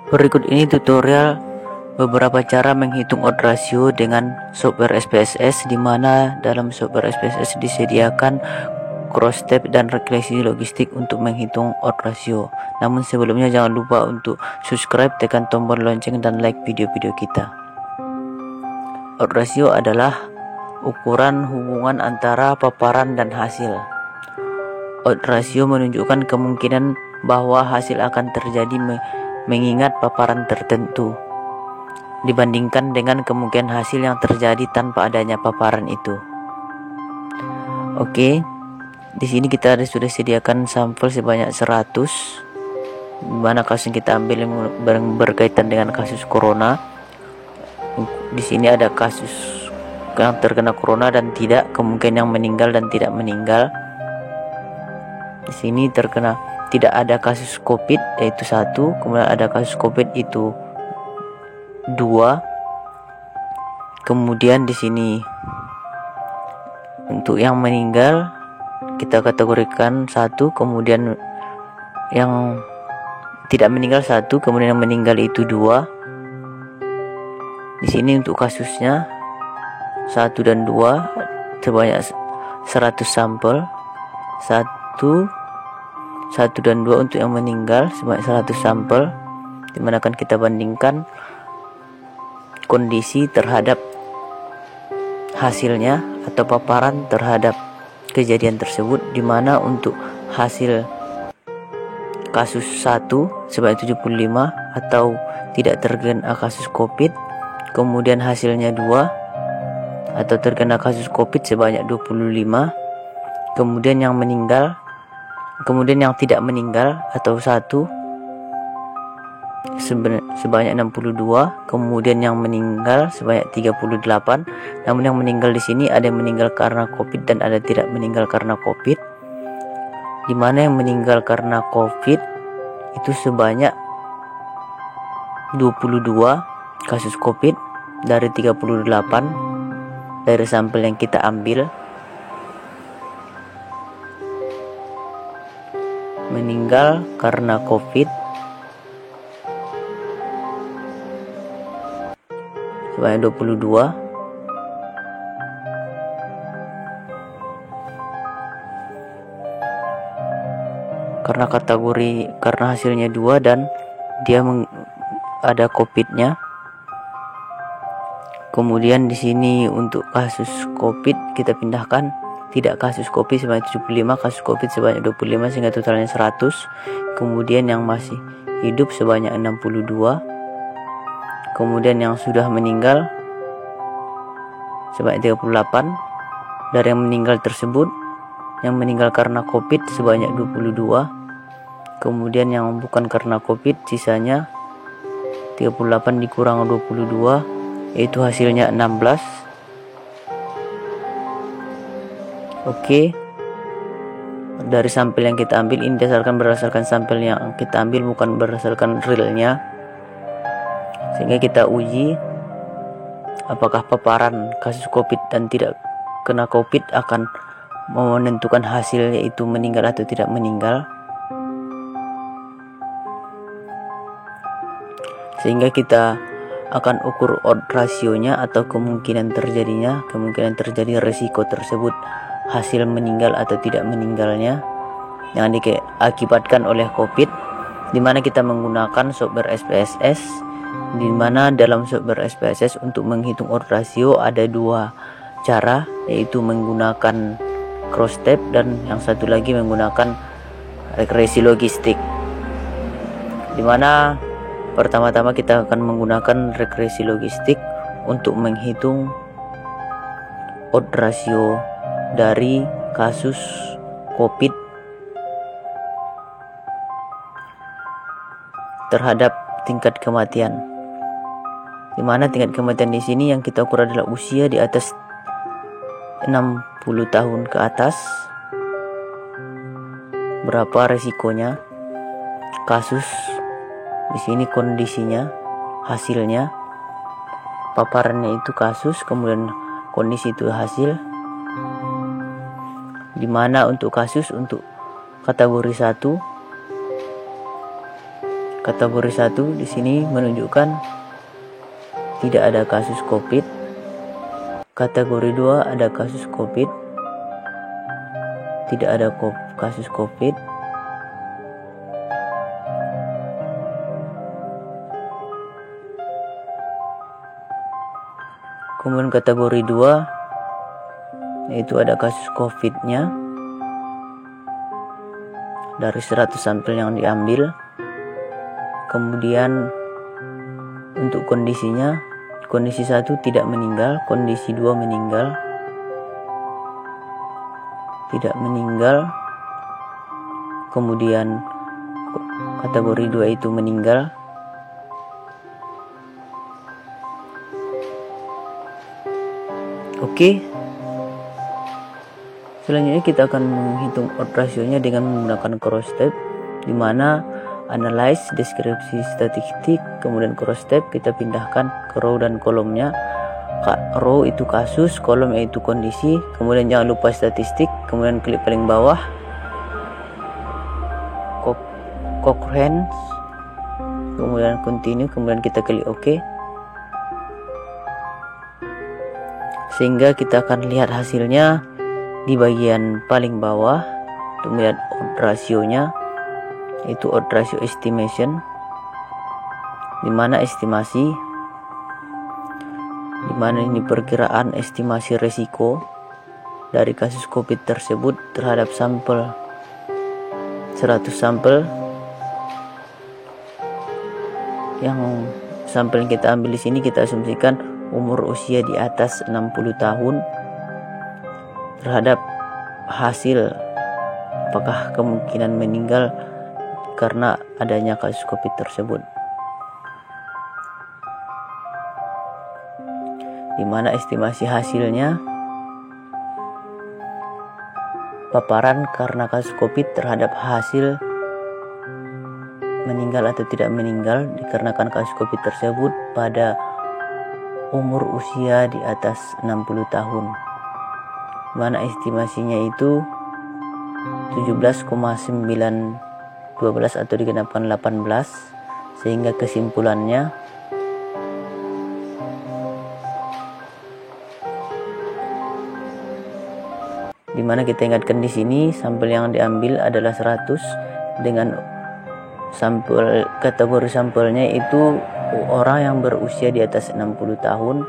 Berikut ini tutorial beberapa cara menghitung odd ratio dengan software SPSS, di mana dalam software SPSS disediakan cross tab dan regresi logistik untuk menghitung odd ratio. Namun sebelumnya jangan lupa untuk subscribe, tekan tombol lonceng dan like video-video kita. Odd ratio adalah ukuran hubungan antara paparan dan hasil. Odd ratio menunjukkan kemungkinan bahwa hasil akan terjadi mengingat paparan tertentu dibandingkan dengan kemungkinan hasil yang terjadi tanpa adanya paparan itu. Oke, di sini kita sudah sediakan sampel sebanyak 100, di mana kasus yang kita ambil yang berkaitan dengan kasus corona. Di sini ada kasus yang terkena corona dan tidak, kemungkinan yang meninggal dan tidak meninggal. Di sini tidak ada kasus COVID yaitu 1, kemudian ada kasus COVID itu 2. Kemudian di sini untuk yang meninggal kita kategorikan 1, kemudian yang tidak meninggal 1, kemudian yang meninggal itu 2. Di sini untuk kasusnya 1 dan 2 sebanyak 100 sampel. 1 dan 2 untuk yang meninggal sebanyak 100 sampel, dimana akan kita bandingkan kondisi terhadap hasilnya atau paparan terhadap kejadian tersebut, dimana untuk hasil kasus 1 sebanyak 75 atau tidak terkena kasus COVID, kemudian hasilnya 2 atau terkena kasus COVID sebanyak 25, kemudian yang meninggal, kemudian yang tidak meninggal atau 1 sebanyak 62, kemudian yang meninggal sebanyak 38. Namun yang meninggal di sini ada yang meninggal karena COVID dan ada tidak meninggal karena COVID, di mana yang meninggal karena COVID itu sebanyak 22 kasus COVID dari 38 dari sampel yang kita ambil. Meninggal karena COVID sebanyak 22. Karena hasilnya 2 dan dia ada COVID-nya. Kemudian di sini untuk kasus COVID kita pindahkan, tidak kasus COVID sebanyak 75, kasus COVID sebanyak 25 sehingga totalnya 100. Kemudian yang masih hidup sebanyak 62. Kemudian yang sudah meninggal sebanyak 38. Dari yang meninggal tersebut, yang meninggal karena COVID sebanyak 22. Kemudian yang bukan karena COVID sisanya 38 dikurang 22, yaitu hasilnya 16. Oke, dari sampel yang kita ambil ini berdasarkan sampel yang kita ambil, bukan berdasarkan realnya, sehingga kita uji apakah paparan kasus COVID dan tidak kena COVID akan menentukan hasil, yaitu meninggal atau tidak meninggal. Sehingga kita akan ukur odd rasionya atau kemungkinan terjadi resiko tersebut, hasil meninggal atau tidak meninggalnya yang diakibatkan oleh COVID, di mana kita menggunakan software SPSS, di mana dalam software SPSS untuk menghitung odd ratio ada 2 cara, yaitu menggunakan cross tab dan yang satu lagi menggunakan regresi logistik, di mana pertama-tama kita akan menggunakan regresi logistik untuk menghitung odd ratio dari kasus COVID terhadap tingkat kematian, di mana tingkat kematian di sini yang kita ukur adalah usia di atas 60 tahun ke atas, berapa resikonya, kasus di sini kondisinya, hasilnya, paparannya itu kasus, kemudian kondisi itu hasil, di mana untuk kasus untuk kategori 1 Kategori 1 di sini menunjukkan tidak ada kasus COVID. Kategori 2 ada kasus COVID. Tidak ada kasus COVID. Kemudian kategori 2 yaitu ada kasus COVID-nya dari 100 sampel yang diambil. Kemudian untuk kondisinya, kondisi 1 tidak meninggal, kondisi 2 meninggal, tidak meninggal, kemudian kategori 2 itu meninggal. Oke. Selanjutnya kita akan menghitung odds rasionya dengan menggunakan cross step, di mana analyze, deskripsi, statistik, kemudian cross step kita pindahkan ke row dan kolomnya. Row itu kasus, kolom yaitu kondisi, kemudian jangan lupa statistik, kemudian klik paling bawah concurrence, kemudian continue, kemudian kita klik OK, sehingga kita akan lihat hasilnya di bagian paling bawah. Untuk melihat odds rasionya, itu odds ratio estimation, dimana estimasi, dimana ini perkiraan estimasi resiko dari kasus COVID tersebut terhadap sampel 100 sampel yang sampel yang kita ambil di sini kita asumsikan umur usia di atas 60 tahun terhadap hasil apakah kemungkinan meninggal karena adanya kasus COVID tersebut, di mana estimasi hasilnya paparan karena kasus COVID terhadap hasil meninggal atau tidak meninggal dikarenakan kasus COVID tersebut pada umur usia di atas 60 tahun, mana estimasinya itu 17,912 atau digenapkan 18, sehingga kesimpulannya dimana kita ingatkan di sini sampel yang diambil adalah 100 dengan sampel kategori sampelnya itu orang yang berusia di atas 60 tahun.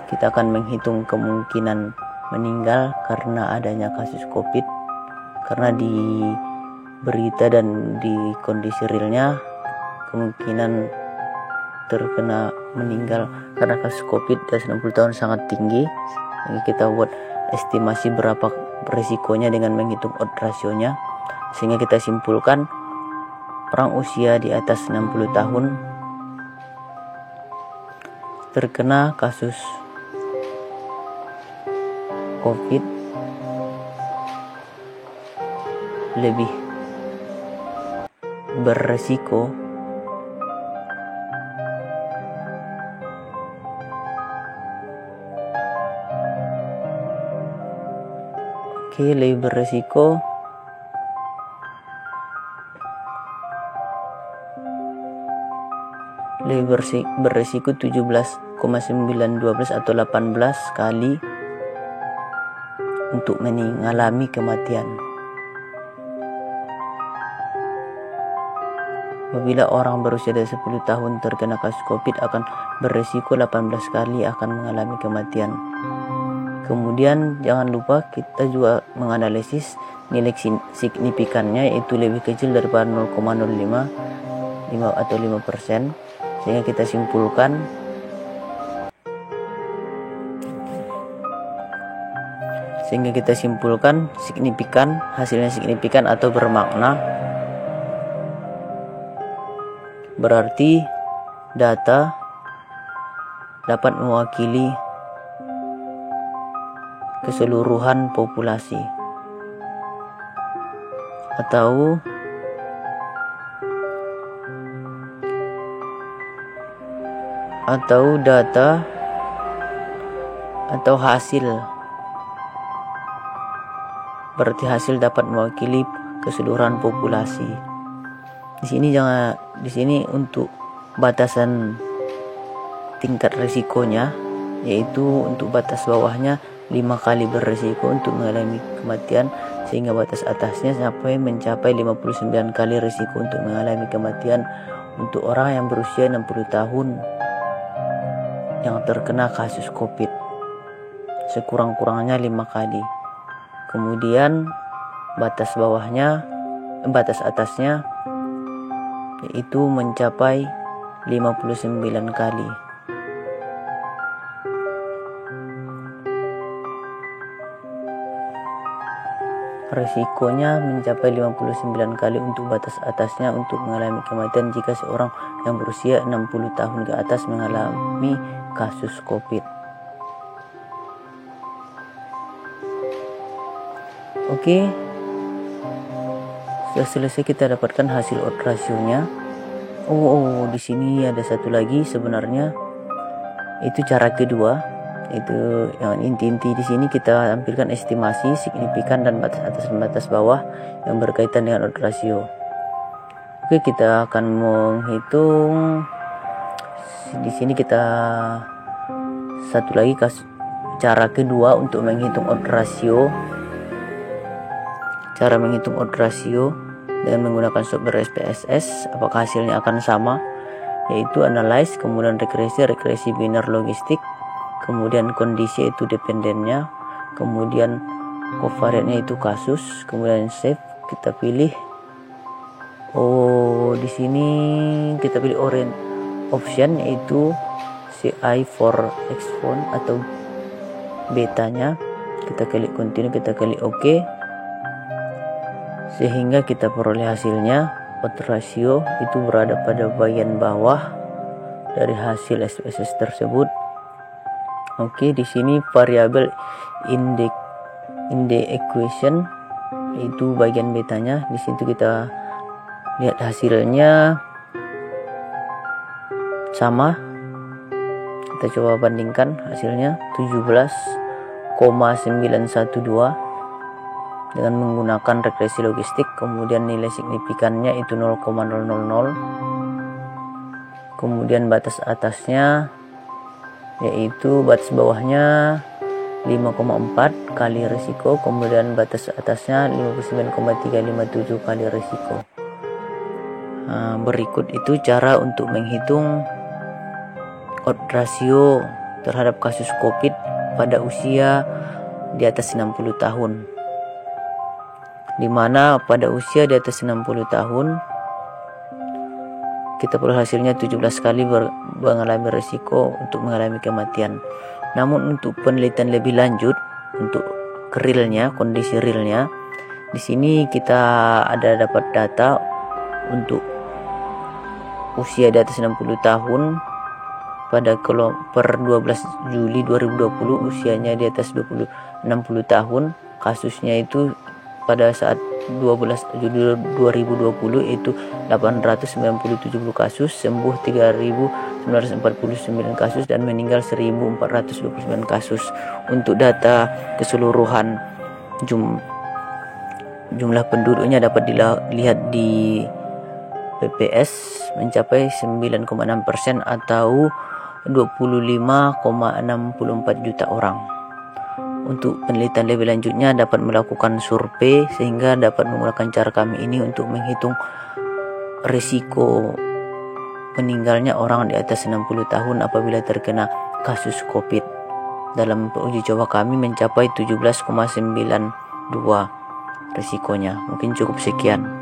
Kita akan menghitung kemungkinan meninggal karena adanya kasus COVID, karena di berita dan di kondisi realnya kemungkinan terkena meninggal karena kasus COVID di atas 60 tahun sangat tinggi. Jadi kita buat estimasi berapa resikonya dengan menghitung odds rasionya, sehingga kita simpulkan orang usia di atas 60 tahun terkena kasus COVID lebih beresiko lebih beresiko beresiko 17,912 atau 18 kali untuk mengalami kematian. Apabila orang berusia dari 10 tahun terkena kasus COVID akan beresiko 18 kali akan mengalami kematian. Kemudian jangan lupa kita juga menganalisis nilai signifikannya, yaitu lebih kecil daripada 0,05 atau 5%, sehingga kita simpulkan signifikan, hasilnya signifikan atau bermakna, berarti data dapat mewakili keseluruhan populasi, atau data atau hasil, berarti hasil dapat mewakili keseluruhan populasi. Di sini untuk batasan tingkat risikonya, yaitu untuk batas bawahnya 5 kali berisiko untuk mengalami kematian, sehingga batas atasnya sampai mencapai 59 kali risiko untuk mengalami kematian untuk orang yang berusia 60 tahun yang terkena kasus COVID, sekurang-kurangnya 5 kali. Kemudian batas atasnya yaitu mencapai 59 kali. Risikonya mencapai 59 kali untuk batas atasnya untuk mengalami kematian jika seorang yang berusia 60 tahun ke atas mengalami kasus COVID. Oke, sudah selesai kita dapatkan hasil odds rasionya. Di sini ada satu lagi sebenarnya, itu cara kedua. Itu yang inti-inti di sini kita tampilkan estimasi signifikan dan batas atas dan batas bawah yang berkaitan dengan odds ratio. Oke, kita akan menghitung. Di sini kita satu lagi cara kedua untuk menghitung odds ratio. Cara menghitung odds ratio dengan menggunakan software SPSS, apakah hasilnya akan sama, yaitu analyze, kemudian regresi biner logistik, kemudian kondisi itu dependennya, kemudian covariatnya itu kasus, kemudian save. Kita pilih di sini kita pilih orange option, yaitu CI for exponent atau betanya. Kita klik continue, kita klik OK, sehingga kita peroleh hasilnya. Odds ratio itu berada pada bagian bawah dari hasil SPSS tersebut. Oke, di sini variabel in the equation itu bagian betanya. Di situ kita lihat hasilnya sama. Kita coba bandingkan hasilnya 17,912 dengan menggunakan regresi logistik. Kemudian nilai signifikannya itu 0,000. Kemudian batas atasnya, yaitu batas bawahnya 5,4 kali risiko, kemudian batas atasnya 59,357 kali risiko. Berikut itu cara untuk menghitung odds ratio terhadap kasus COVID pada usia di atas 60 tahun. Di mana pada usia di atas 60 tahun kita perlu hasilnya 17 kali mengalami risiko untuk mengalami kematian. Namun untuk penelitian lebih lanjut untuk kondisi realnya, di sini kita ada dapat data untuk usia di atas 60 tahun pada per 12 Juli 2020 usianya di atas 60 tahun. Kasusnya itu pada saat 12 Juli 2020 itu 897 kasus, sembuh 3.949 kasus, dan meninggal 1.429 kasus. Untuk data keseluruhan jumlah penduduknya dapat dilihat di PPS mencapai 9,6% atau 25,64 juta orang. Untuk penelitian lebih lanjutnya dapat melakukan survei, sehingga dapat menggunakan cara kami ini untuk menghitung risiko meninggalnya orang di atas 60 tahun apabila terkena kasus COVID. Dalam uji coba kami mencapai 17,92 risikonya. Mungkin cukup sekian.